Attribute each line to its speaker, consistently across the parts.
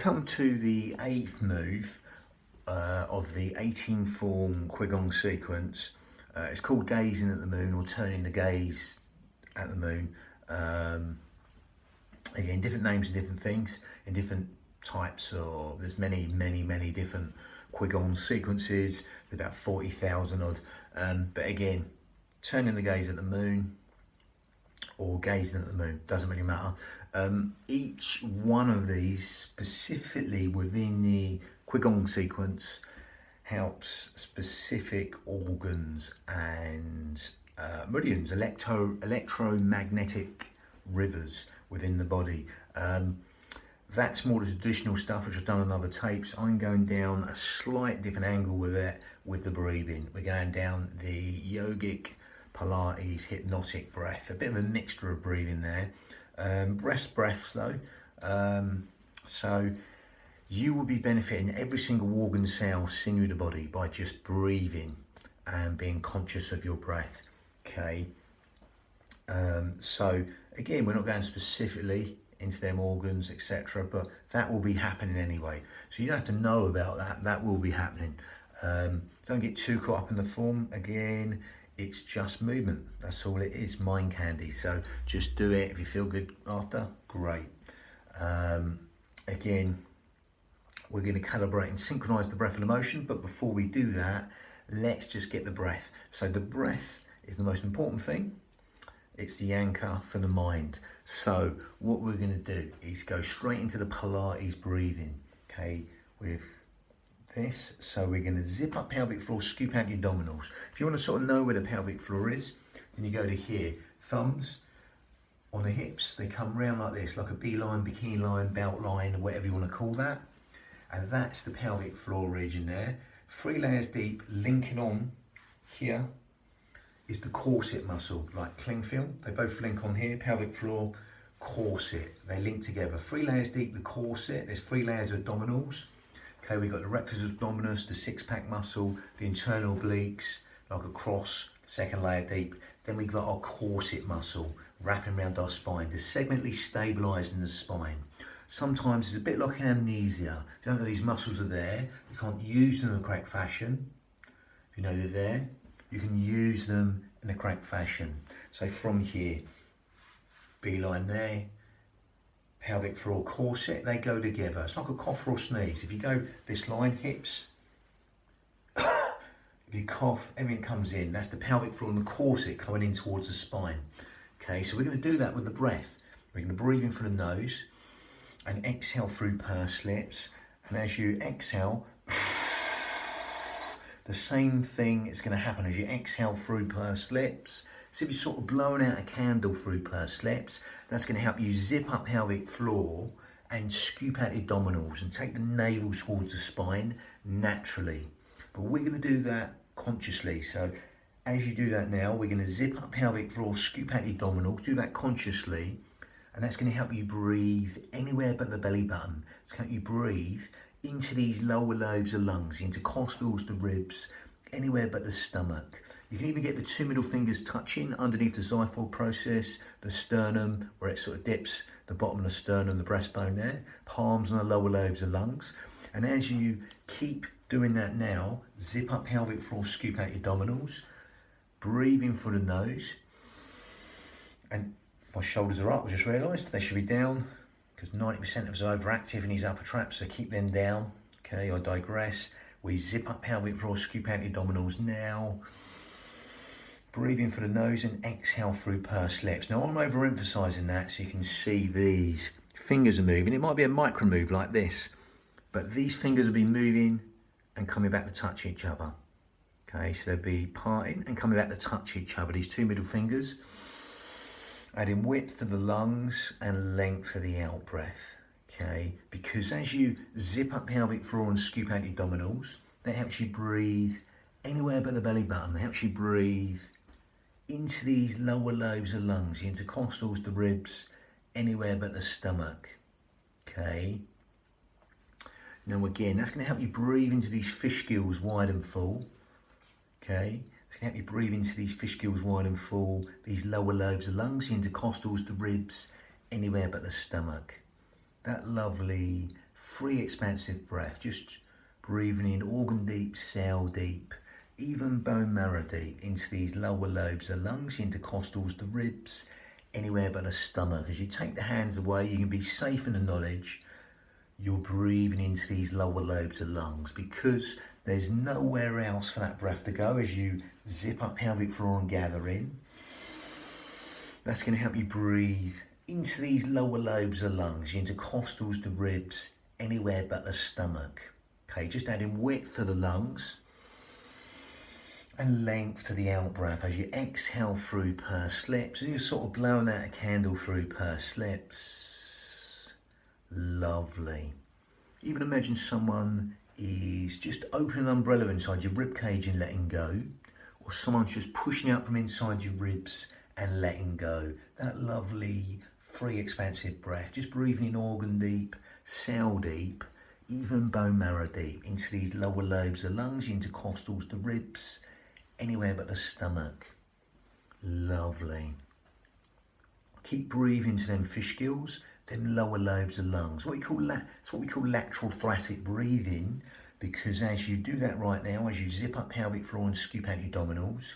Speaker 1: Come to the eighth move of the 18 form qigong sequence. It's called gazing at the moon or turning the gaze at the moon. Again, different names and different things in different types of, there's many different qigong sequences. There's about 40,000 odd. But again, turning the gaze at the moon or gazing at the moon, doesn't really matter. Each one of these specifically within the qigong sequence helps specific organs and meridians, electromagnetic rivers within the body. That's more the traditional stuff, which I've done on other tapes. I'm going down a slight different angle with it, with the breathing. We're going down the yogic Pilates hypnotic breath, a bit of a mixture of breathing there. Breaths though. So you will be benefiting every single organ, cell, sinew of the body by just breathing and being conscious of your breath. Okay. So again, we're not going specifically into them organs, etc., but that will be happening anyway. So you don't have to know about that. That will be happening. Don't get too caught up in the form. Again, it's just movement. That's all it is, mind candy. So just do it. If you feel good after, great. Again, we're going to calibrate and synchronize the breath and the motion. But before we do that, let's just get the breath. So the breath is the most important thing. It's the anchor for the mind. So what we're going to do is go straight into the Pilates breathing, okay, with this. So we're going to zip up pelvic floor, scoop out your abdominals. If you want to sort of know where the pelvic floor is, then you go to here. Thumbs on the hips, they come round like this, like a beeline, bikini line, belt line, or whatever you want to call that. And that's the pelvic floor region there. 3 layers deep, linking on here is the corset muscle, like cling film. They both link on here, pelvic floor, corset. They link together. 3 layers deep, the corset. There's 3 layers of abdominals. Okay, we've got the rectus abdominis, the six-pack muscle, the internal obliques, like a cross, second layer deep. Then we've got our corset muscle wrapping around our spine, to segmentally stabilising the spine. Sometimes it's a bit like an amnesia. If you don't know these muscles are there, you can't use them in a correct fashion. If you know they're there, you can use them in a correct fashion. So from here, beeline there, pelvic floor, corset, they go together. It's like a cough or sneeze. If you go this line, hips, if you cough, everything comes in. That's the pelvic floor and the corset coming in towards the spine. Okay, so we're going to do that with the breath. We're going to breathe in through the nose and exhale through pursed lips. And as you exhale, the same thing is going to happen as you exhale through pursed lips. So if you're sort of blowing out a candle through pursed lips, that's going to help you zip up pelvic floor and scoop out abdominals and take the navel towards the spine naturally. But we're going to do that consciously. So as you do that now, we're going to zip up pelvic floor, scoop out abdominals, do that consciously. And that's going to help you breathe anywhere but the belly button. It's going to help you breathe into these lower lobes of lungs, the intercostals, the ribs, anywhere but the stomach. You can even get the 2 middle fingers touching underneath the xiphoid process, the sternum, where it sort of dips the bottom of the sternum, the breastbone there, palms on the lower lobes of lungs. And as you keep doing that now, zip up pelvic floor, scoop out your abdominals, breathe in through the nose. And my shoulders are up, I just realised they should be down, because 90% of us are overactive in these upper traps, so keep them down. Okay, I digress. We zip up pelvic floor, scoop out your abdominals now. Breathe in through the nose and exhale through pursed lips. Now I'm overemphasising that so you can see these fingers are moving. It might be a micro move like this, but these fingers will be moving and coming back to touch each other. Okay, so they'll be parting and coming back to touch each other, these 2 middle fingers. Adding width to the lungs and length to the out breath, okay? Because as you zip up pelvic floor and scoop out your abdominals, that helps you breathe anywhere but the belly button. That helps you breathe into these lower lobes of lungs, the intercostals, the ribs, anywhere but the stomach, okay? Now again, that's going to help you breathe into these fish gills wide and full, okay? It's going to help you breathe into these fish gills wide and full, these lower lobes of lungs, the intercostals, the ribs, anywhere but the stomach. That lovely free expansive breath, just breathing in organ deep, cell deep, even bone marrow deep into these lower lobes, the lungs, the intercostals, the ribs, anywhere but the stomach. As you take the hands away, you can be safe in the knowledge you're breathing into these lower lobes of lungs, because there's nowhere else for that breath to go. As you zip up pelvic floor and gather in, that's going to help you breathe into these lower lobes of lungs, the intercostals, the ribs, anywhere but the stomach. Okay, just adding width to the lungs and length to the out breath as you exhale through pursed lips, and you're sort of blowing out a candle through pursed lips. Lovely. Even imagine someone is just opening an umbrella inside your rib cage and letting go, or someone's just pushing out from inside your ribs and letting go. That lovely, free, expansive breath, just breathing in organ deep, cell deep, even bone marrow deep, into these lower lobes, the lungs, the intercostals, the ribs, anywhere but the stomach. Lovely. Keep breathing to them fish gills, them lower lobes of lungs. It's what we call lateral thoracic breathing, because as you do that right now, as you zip up pelvic floor and scoop out your abdominals,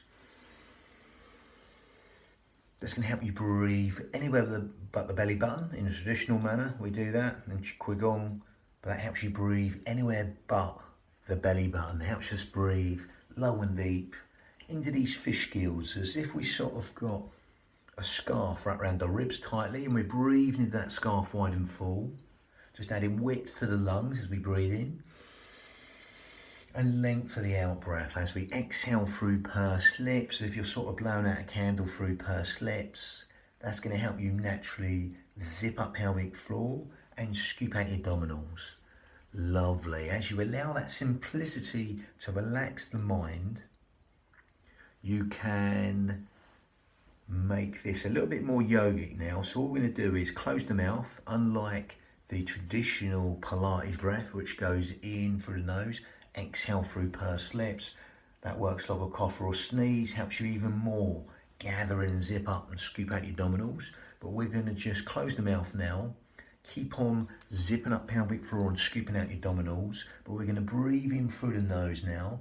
Speaker 1: that's going to help you breathe anywhere but the belly button. In a traditional manner, we do that in qigong, but that helps you breathe anywhere but the belly button. It helps us breathe low and deep into these fish gills, as if we sort of got a scarf wrapped around the ribs tightly, and we're breathing into that scarf wide and full. Just adding width to the lungs as we breathe in, and length for the out breath as we exhale through pursed lips. If you're sort of blowing out a candle through pursed lips, that's going to help you naturally zip up pelvic floor and scoop out your abdominals. Lovely. As you allow that simplicity to relax the mind, you can make this a little bit more yogic now. So all we're going to do is close the mouth, unlike the traditional Pilates breath, which goes in through the nose, exhale through pursed lips. That works like a cough or a sneeze, helps you even more gather in and zip up and scoop out your abdominals. But we're going to just close the mouth now, keep on zipping up pelvic floor and scooping out your abdominals, but we're going to breathe in through the nose now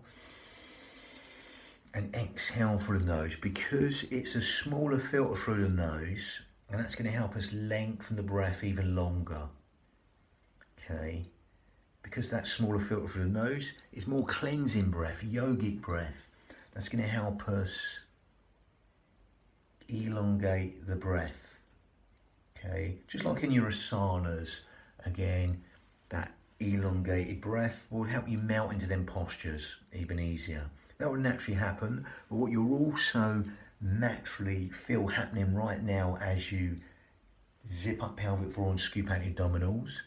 Speaker 1: and exhale through the nose, because it's a smaller filter through the nose, and that's going to help us lengthen the breath even longer. Okay, because that smaller filter through the nose is more cleansing breath, yogic breath. That's going to help us elongate the breath. Okay, just like in your asanas, again, that elongated breath will help you melt into them postures even easier. That will naturally happen, but what you'll also naturally feel happening right now as you zip up pelvic floor and scoop out your abdominals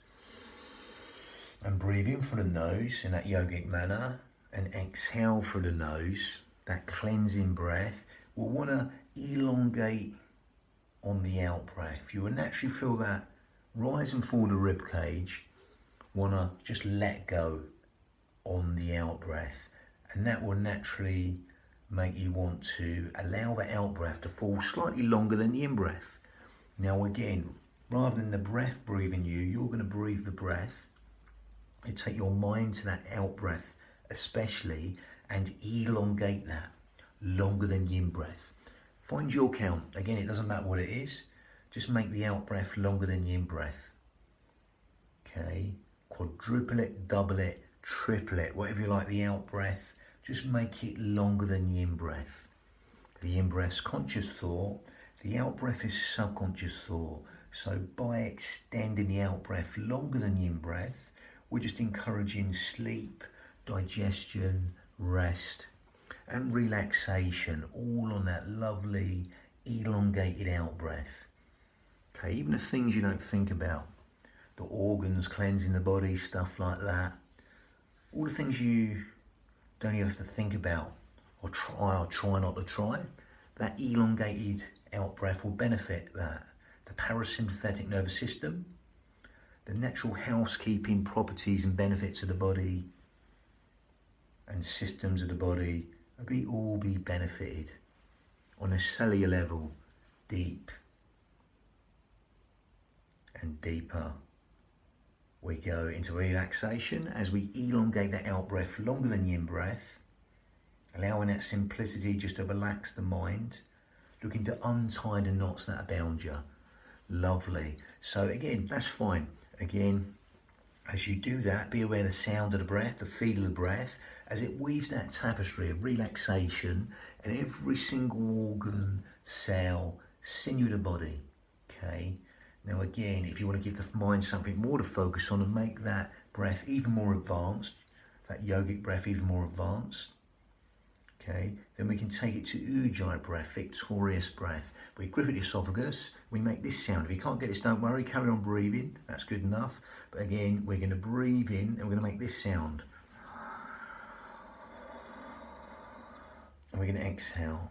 Speaker 1: and breathe in through the nose in that yogic manner and exhale through the nose, that cleansing breath will want to elongate on the out breath. You will naturally feel that rise and fall the rib cage, want to just let go on the out breath, and that will naturally make you want to allow the out breath to fall slightly longer than the in breath. Now again, rather than the breath breathing you, you're going to breathe the breath. You take your mind to that out breath especially and elongate that longer than the in breath. Find your count. Again, it doesn't matter what it is. Just make the out breath longer than the in breath. Okay, quadruple it, double it, triple it, whatever you like. The out breath, just make it longer than the in breath. The in breath's conscious thought, the out breath is subconscious thought. So by extending the out breath longer than the in breath, we're just encouraging sleep, digestion, rest, and relaxation, all on that lovely elongated out breath. Okay, even the things you don't think about, the organs cleansing the body, stuff like that, all the things you don't even have to think about or try not to try, that elongated out breath will benefit that. The parasympathetic nervous system, the natural housekeeping properties and benefits of the body and systems of the body will all be benefited on a cellular level, deep and deeper We go into relaxation as we elongate that out breath longer than the in breath, allowing that simplicity just to relax the mind, looking to untie the knots that bound you. Lovely. So again, that's fine. Again, as you do that, be aware of the sound of the breath, the feel of the breath, as it weaves that tapestry of relaxation and every single organ, cell, sinew of the body. Okay. Now again, if you want to give the mind something more to focus on and make that breath even more advanced, that yogic breath even more advanced, okay, then we can take it to Ujjayi breath, victorious breath. We grip at the esophagus, we make this sound. If you can't get this, don't worry, carry on breathing, that's good enough. But again, we're going to breathe in and we're going to make this sound. And we're going to exhale.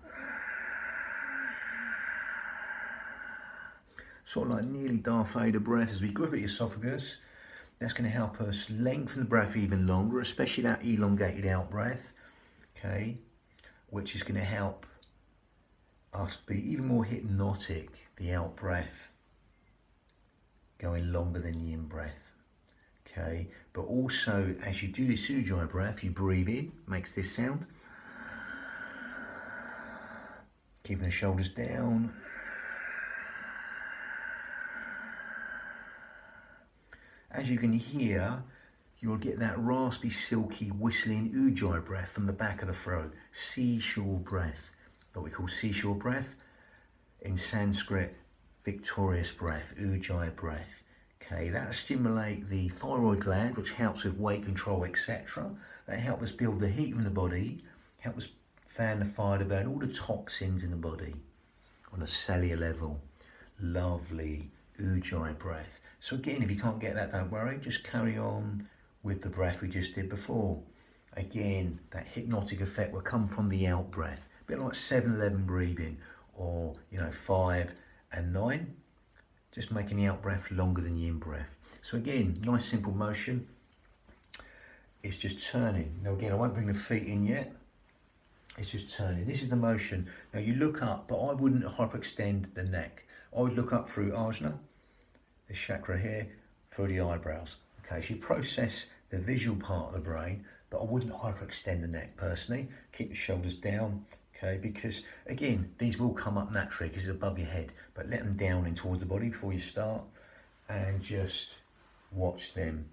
Speaker 1: Sort of like nearly Darth Vader breath as we grip at the esophagus. That's going to help us lengthen the breath even longer, especially that elongated out breath, okay, which is going to help us be even more hypnotic, the out breath going longer than the in breath, okay. But also, as you do this Ujjayi breath, you breathe in, makes this sound, keeping the shoulders down. As you can hear, you'll get that raspy, silky, whistling Ujjayi breath from the back of the throat. Seashore breath, what we call seashore breath. In Sanskrit, victorious breath, Ujjayi breath. Okay, that'll stimulate the thyroid gland, which helps with weight control, etc. That helps us build the heat in the body, help us fan the fire to burn all the toxins in the body on a cellular level. Lovely Ujjayi breath. So again, if you can't get that, don't worry, just carry on with the breath we just did before. Again, that hypnotic effect will come from the out breath, a bit like 7-11 breathing, or 5 and 9, just making the out breath longer than the in breath. So again, nice simple motion. It's just turning. Now again, I won't bring the feet in yet. It's just turning. This is the motion. Now you look up, but I wouldn't hyperextend the neck. I would look up through Ajna, this chakra here, through the eyebrows. Okay, so you process the visual part of the brain, but I wouldn't hyperextend the neck personally. Keep the shoulders down, okay, because again, these will come up naturally because it's above your head, but let them down in towards the body before you start and just watch them.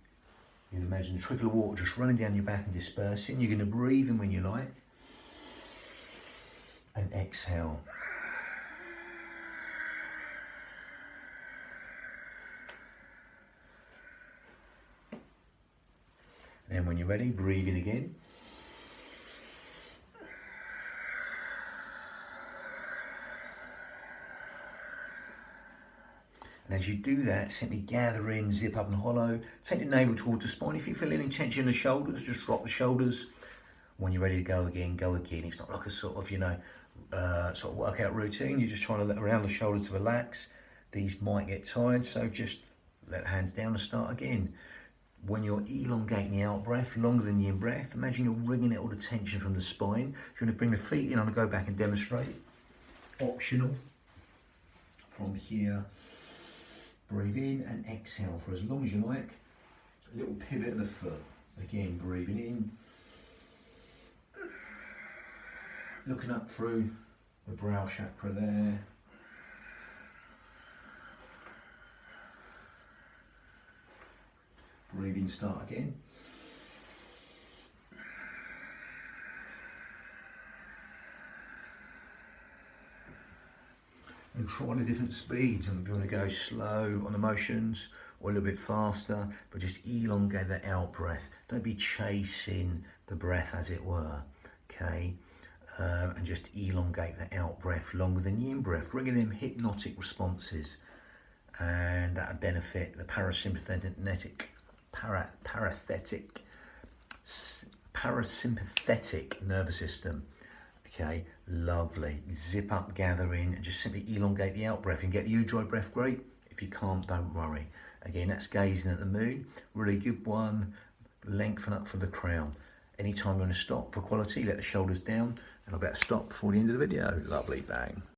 Speaker 1: You can imagine a trickle of water just running down your back and dispersing. You're going to breathe in when you like and exhale. And when you're ready, breathe in again. And as you do that, simply gather in, zip up and hollow. Take the navel towards the spine. If you feel any tension in the shoulders, just drop the shoulders. When you're ready to go again, go again. It's not like a sort of, workout routine. You're just trying to let around the shoulders to relax. These might get tired, so just let the hands down and start again. When you're elongating the out breath, longer than the in breath, imagine you're wringing out all the tension from the spine. If you want to bring the feet in, I'm going to go back and demonstrate. Optional. From here, breathe in and exhale for as long as you like. A little pivot of the foot. Again, breathing in. Looking up through the brow chakra there. Breathing, start again. And try the different speeds, and if you want to go slow on the motions or a little bit faster, but just elongate that out breath. Don't be chasing the breath, as it were, okay? And just elongate the out breath longer than the in breath, bringing them hypnotic responses, and that'll benefit the parasympathetic nervous system. Okay, lovely. Zip up, gather in, and just simply elongate the out breath. And get the Ujjayi breath, great. If you can't, don't worry. Again, that's gazing at the moon. Really good one. Lengthen up for the crown. Anytime you want to stop for quality, let the shoulders down. And I better stop before the end of the video. Lovely, bang.